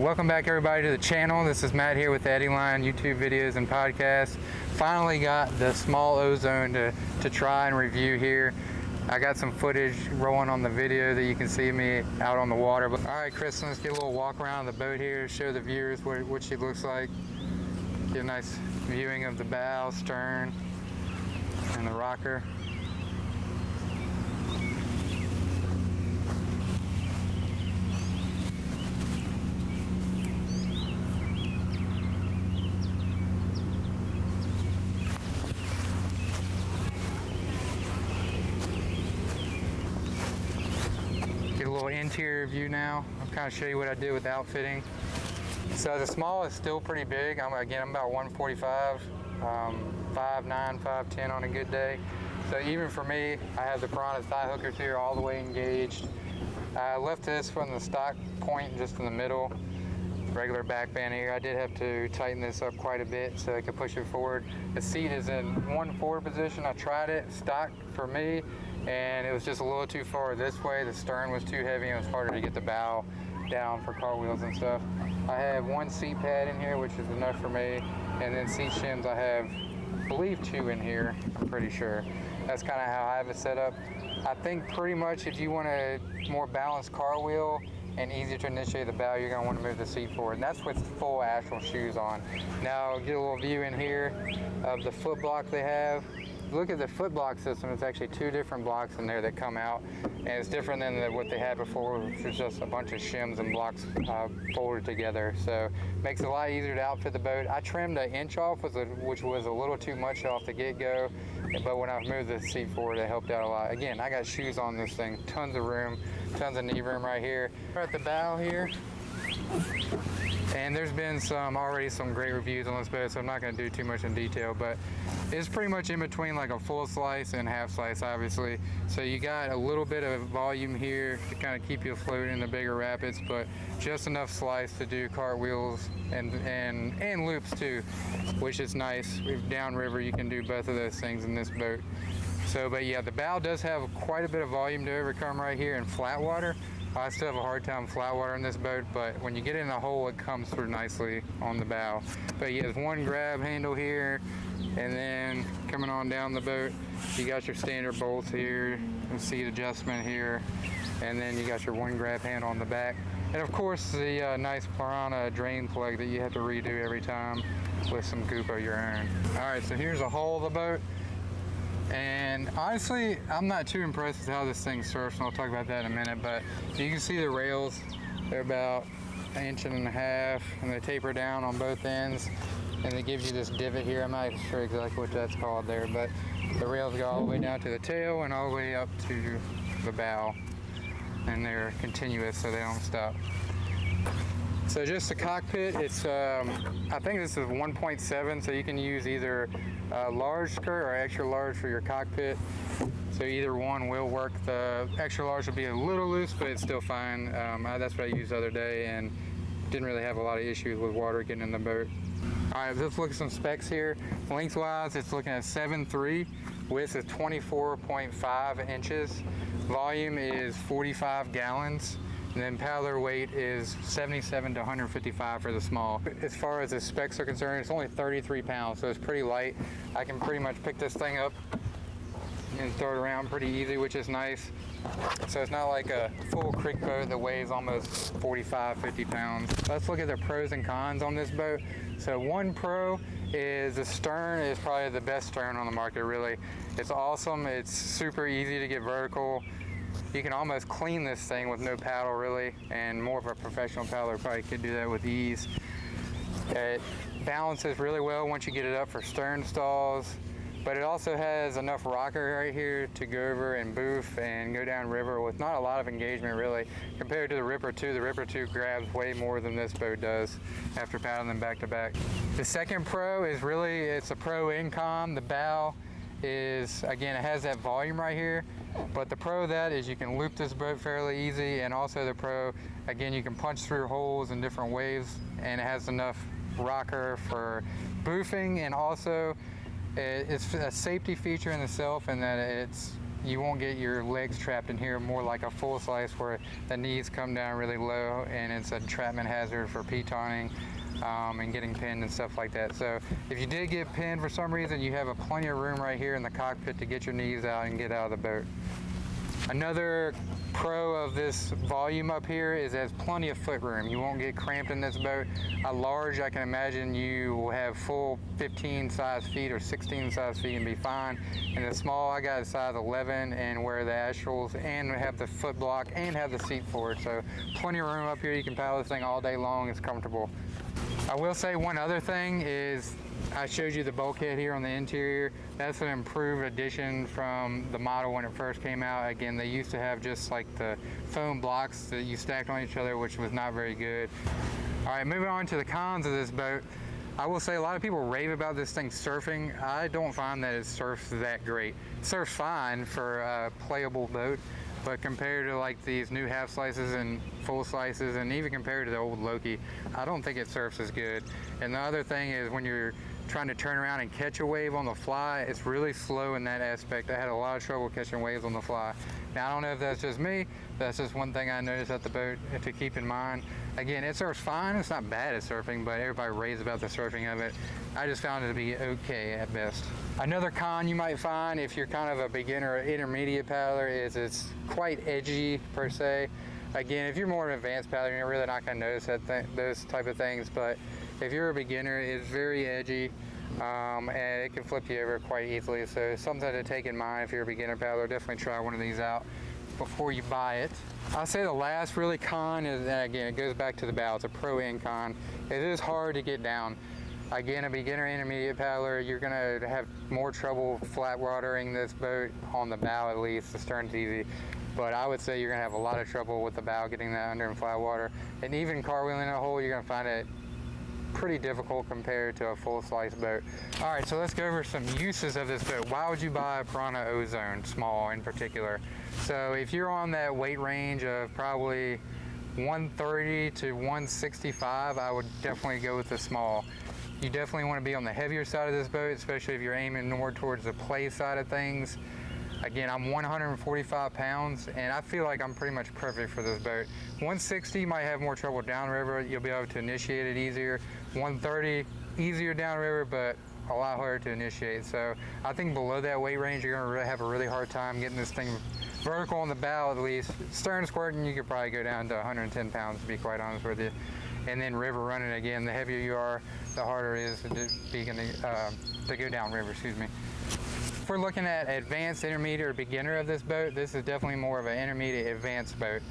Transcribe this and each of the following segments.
Welcome back everybody to the channel. This is Matt here with Teameddyline YouTube videos and podcasts. Finally got the small ozone to try and review here. I got some footage rolling on the video that you can see me out on the water. But all right, Kristen, let's get a little walk around the boat here, show the viewers what she looks like. Get a nice viewing of the bow, stern, and the rocker. Get a little interior view now. I'll kind of show you what I did with outfitting. So the small is still pretty big. I'm about 145, 5'9", 5'10" on a good day. So even for me, I have the Pyranha thigh hookers here all the way engaged. I left this from the stock point just in the middle, regular back band here. I did have to tighten this up quite a bit so I could push it forward. The seat is in 1/4 position. I tried it stock for me, and it was just a little too far this way. The stern was too heavy and it was harder to get the bow down for cartwheels and stuff. I have one seat pad in here, which is enough for me, and then seat shims I have, I believe, 2 in here, I'm pretty sure. That's kind of how I have it set up. I think pretty much if you want a more balanced cartwheel and easier to initiate the bow, you're going to want to move the seat forward, and that's with full Astral shoes on. Now get a little view in here of the foot block they have. Look at the foot block system. It's actually 2 different blocks in there that come out, and it's different than what they had before, which was just a bunch of shims and blocks folded together. So makes it a lot easier to outfit the boat. I trimmed 1 inch off, which was a little too much off the get-go, but when I moved the seat forward, it helped out a lot. Again, I got shoes on this thing, tons of room, tons of knee room right here. We're at the bow here. And there's been already some great reviews on this boat, so I'm not going to do too much in detail, but it's pretty much in between like a full slice and half slice, obviously. So you got a little bit of volume here to kind of keep you afloat in the bigger rapids, but just enough slice to do cartwheels and loops too, which is nice. Downriver, you can do both of those things in this boat. So, but yeah, the bow does have quite a bit of volume to overcome right here in flat water. I still have a hard time flat water in this boat, but when you get in the hole, it comes through nicely on the bow. But you have one grab handle here, and then coming on down the boat, you got your standard bolts here, and seat adjustment here, and then you got your one grab handle on the back. And of course, the nice Pyranha drain plug that you have to redo every time with some goop of your own. All right, so here's a hull of the boat. And honestly, I'm not too impressed with how this thing surfs, and I'll talk about that in a minute, but you can see the rails, they're about 1.5 inches, and they taper down on both ends, and it gives you this divot here. I'm not sure exactly what that's called there, but the rails go all the way down to the tail and all the way up to the bow, and they're continuous so they don't stop. So just the cockpit, it's I think this is 1.7, so you can use either large skirt or extra large for your cockpit. So either one will work. The extra large will be a little loose, but it's still fine. That's what I used the other day and didn't really have a lot of issues with water getting in the boat. All right, let's look at some specs here. Lengthwise, it's looking at 7'3", width is 24.5 inches, volume is 45 gallons. And then paddler weight is 77 to 155 for the small. As far as the specs are concerned, it's only 33 pounds, so it's pretty light. I can pretty much pick this thing up and throw it around pretty easy, which is nice. So it's not like a full creek boat that weighs almost 45, 50 pounds. Let's look at the pros and cons on this boat. So one pro is the stern is probably the best stern on the market, really. It's awesome, it's super easy to get vertical. You can almost clean this thing with no paddle, really, and more of a professional paddler probably could do that with ease. It balances really well once you get it up for stern stalls, but it also has enough rocker right here to go over and boof and go down river with not a lot of engagement, really, compared to the Ripper 2. The Ripper 2 grabs way more than this boat does after paddling them back to back. The second pro is really, it's a pro and con. The bow is, again, it has that volume right here, but the pro of that is you can loop this boat fairly easy, and also the pro, again, you can punch through holes in different waves, and it has enough rocker for boofing, and also it's a safety feature in itself in that it's you won't get your legs trapped in here, more like a full slice where the knees come down really low and it's a entrapment hazard for pitoning and getting pinned and stuff like that. So if you did get pinned for some reason, you have plenty of room right here in the cockpit to get your knees out and get out of the boat. Another pro of this volume up here is it has plenty of foot room. You won't get cramped in this boat. A large, I can imagine you will have full 15 size feet or 16 size feet and be fine. And the small, I got a size 11 and wear the astrals and have the foot block and have the seat for it. So plenty of room up here. You can paddle this thing all day long. It's comfortable. I will say one other thing is I showed you the bulkhead here on the interior. That's an improved addition from the model when it first came out. Again, they used to have just like the foam blocks that you stacked on each other, which was not very good. All right, moving on to the cons of this boat. I will say a lot of people rave about this thing surfing. I don't find that it surfs that great. It surfs fine for a playable boat, but compared to like these new half slices and full slices, and even compared to the old Loki, I don't think it surfs as good. And the other thing is when you're trying to turn around and catch a wave on the fly, it's really slow in that aspect. I had a lot of trouble catching waves on the fly. Now I don't know if that's just me, that's just one thing I noticed at the boat to keep in mind. Again, it surfs fine, it's not bad at surfing, but everybody raves about the surfing of it. I just found it to be okay at best. Another con you might find if you're kind of a beginner or intermediate paddler is it's quite edgy per se. Again, if you're more of an advanced paddler, you're really not going to notice those type of things, but if you're a beginner, it's very edgy and it can flip you over quite easily. So it's something to take in mind if you're a beginner paddler. Definitely try one of these out before you buy it. I'll say the last really con is, and again, it goes back to the bow. It's a pro and con. It is hard to get down. Again, a beginner intermediate paddler, you're going to have more trouble flat watering this boat on the bow at least. The stern's easy. But I would say you're going to have a lot of trouble with the bow getting that under in flat water. And even cartwheeling a hole, you're going to find it pretty difficult compared to a full slice boat. All right, so let's go over some uses of this boat. Why would you buy a Pyranha Ozone, small in particular? So if you're on that weight range of probably 130 to 165, I would definitely go with the small. You definitely want to be on the heavier side of this boat, especially if you're aiming more towards the play side of things. Again, I'm 145 pounds, and I feel like I'm pretty much perfect for this boat. 160 might have more trouble downriver. You'll be able to initiate it easier. 130, easier downriver, but a lot harder to initiate. So I think below that weight range, you're going to have a really hard time getting this thing vertical on the bow at least. Stern squirting, you could probably go down to 110 pounds, to be quite honest with you. And then river running, again, the heavier you are, the harder it is to go downriver, excuse me. If we're looking at advanced, intermediate, or beginner of this boat, this is definitely more of an intermediate advanced boat.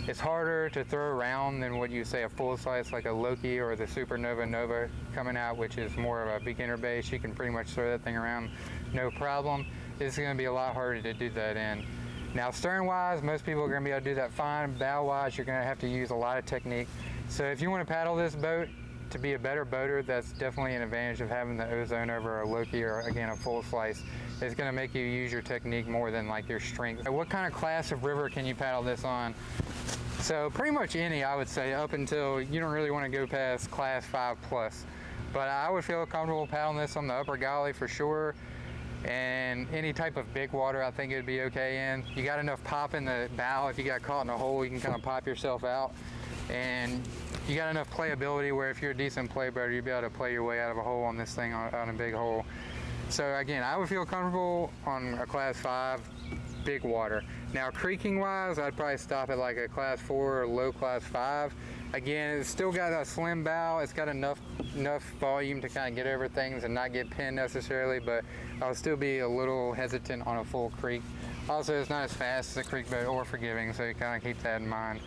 It's harder to throw around than what you say a full size like a Loki or the Supernova Nova coming out, which is more of a beginner base. You can pretty much throw that thing around no problem. This is going to be a lot harder to do that in. Now stern wise, most people are going to be able to do that fine. Bow wise, you're going to have to use a lot of technique. So if you want to paddle this boat to be a better boater, that's definitely an advantage of having the Ozone over a Loki or again a full slice. It's going to make you use your technique more than like your strength. What kind of class of river can you paddle this on? So pretty much any, I would say, up until you don't really want to go past class 5 plus. But I would feel comfortable paddling this on the upper galley for sure. And any type of big water, I think it'd be okay in. You got enough pop in the bow. If you got caught in a hole, you can kind of pop yourself out. And you got enough playability where if you're a decent play boater, you'll be able to play your way out of a hole on this thing on a big hole. So again, I would feel comfortable on a class 5 big water. Now creaking wise, I'd probably stop at like a class 4 or low class 5. Again, it's still got a slim bow. It's got enough volume to kind of get over things and not get pinned necessarily, but I'll still be a little hesitant on a full creek. Also, it's not as fast as a creek boat or forgiving, so you kind of keep that in mind.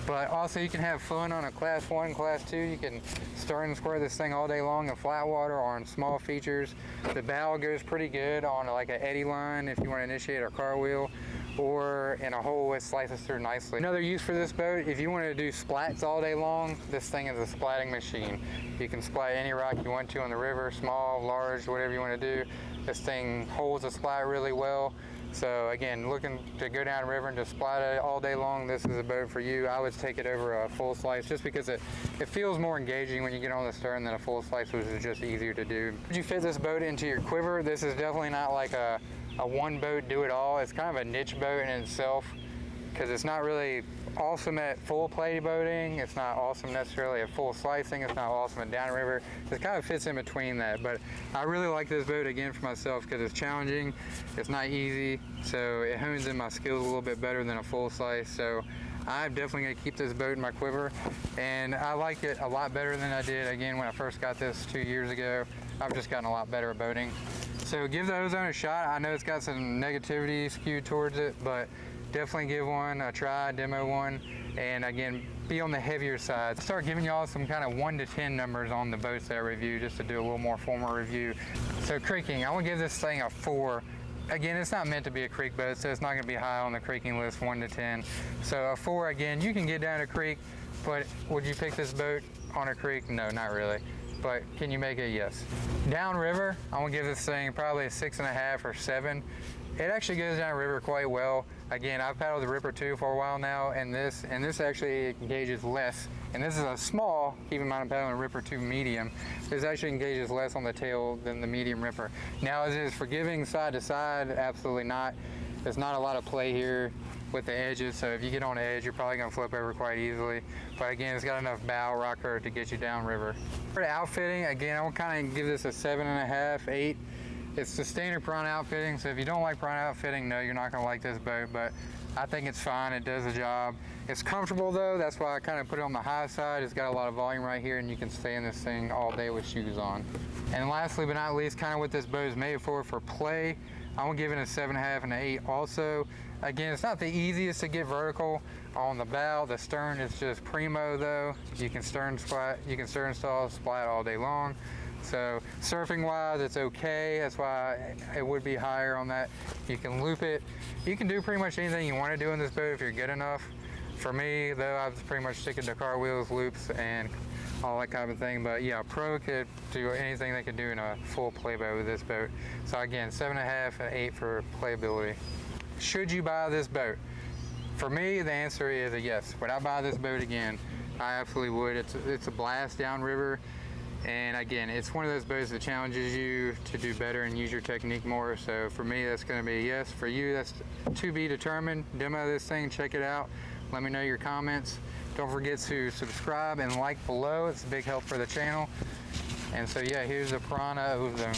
But also you can have fun on a class 1, class 2. You can stern and square this thing all day long in flat water or on small features. The bow goes pretty good on like an eddy line if you want to initiate a car wheel, or in a hole it slices through nicely. Another use for this boat, if you want to do splats all day long, this thing is a splatting machine. You can splat any rock you want to on the river, small, large, whatever you want to do. This thing holds a splat really well. So again, looking to go down river and just splat it all day long, this is a boat for you. I would take it over a full slice just because it feels more engaging when you get on the stern than a full slice, which is just easier to do. Would you fit this boat into your quiver? This is definitely not like a a one boat do it all. It's kind of a niche boat in itself because it's not really awesome at full play boating. It's not awesome necessarily at full slicing. It's not awesome at downriver. It kind of fits in between that. But I really like this boat again for myself because it's challenging. It's not easy, so it hones in my skills a little bit better than a full slice. So I'm definitely gonna keep this boat in my quiver, and I like it a lot better than I did again when I first got this 2 years ago. I've just gotten a lot better at boating. So give the Ozone a shot. I know it's got some negativity skewed towards it, but definitely give one a try, demo one, and again, be on the heavier side. Start giving y'all some kind of 1 to 10 numbers on the boats that I review, just to do a little more formal review. So creeking, I want to give this thing a 4. Again, it's not meant to be a creek boat, so it's not going to be high on the creeking list, 1 to 10. So a 4, again, you can get down a creek, but would you pick this boat on a creek? No, not really. But can you make it? Yes. Downriver, I'm going to give this thing probably a 6.5 or 7. It actually goes down river quite well. Again, I've paddled the Ripper 2 for a while now, and this actually engages less. And this is a small, keep in mind I'm paddling a Ripper 2 medium. This actually engages less on the tail than the medium Ripper. Now, is it forgiving side to side? Absolutely not. There's not a lot of play here with the edges, so if you get on the edge, you're probably gonna flip over quite easily. But again, it's got enough bow rocker to get you downriver. For the outfitting, again, I will kind of give this a 7.5, 8. It's the standard Pyranha outfitting, so if you don't like Pyranha outfitting, no, you're not gonna like this boat, but I think it's fine, it does the job. It's comfortable though, that's why I kind of put it on the high side. It's got a lot of volume right here, and you can stay in this thing all day with shoes on. And lastly but not least, kind of what this boat is made for play, I'm gonna give it a 7.5 and an 8 also. Again, it's not the easiest to get vertical on the bow. The stern is just primo though. You can stern splat, you can stern stall, splat all day long. So surfing wise, it's okay. That's why it would be higher on that. You can loop it. You can do pretty much anything you want to do in this boat if you're good enough. For me, though, I was pretty much sticking to car wheels, loops, and all that kind of thing. But yeah, a pro could do anything they could do in a full play boat with this boat. So again, 7.5 and 8 for playability. Should you buy this boat? For me, the answer is a yes. Would I buy this boat again? I absolutely would. It's a blast downriver. And again, it's one of those boats that challenges you to do better and use your technique more. So for me, that's going to be a yes. For you, that's to be determined. Demo this thing, check it out. Let me know your comments. Don't forget to subscribe and like below. It's a big help for the channel. And so yeah, here's the Pyranha Ozone.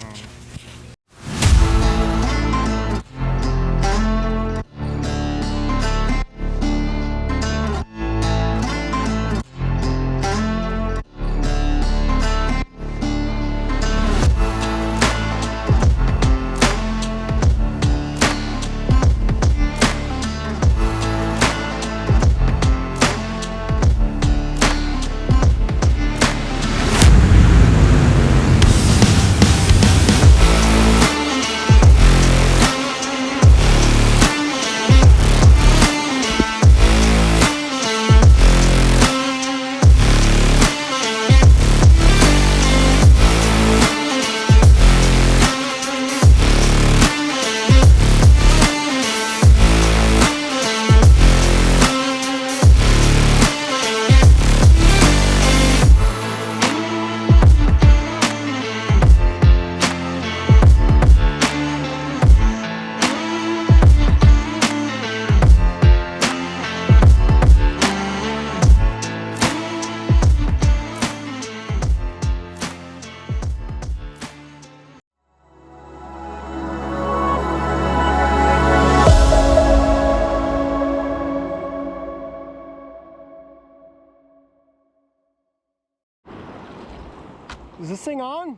Is this thing on?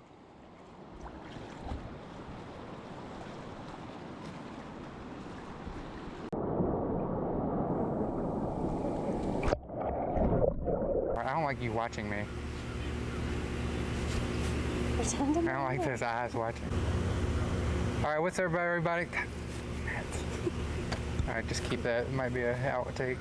I don't like you watching me. Pretend I'm I don't like those eyes watching. All right, what's up, everybody? All right, just keep that. It might be a outtake.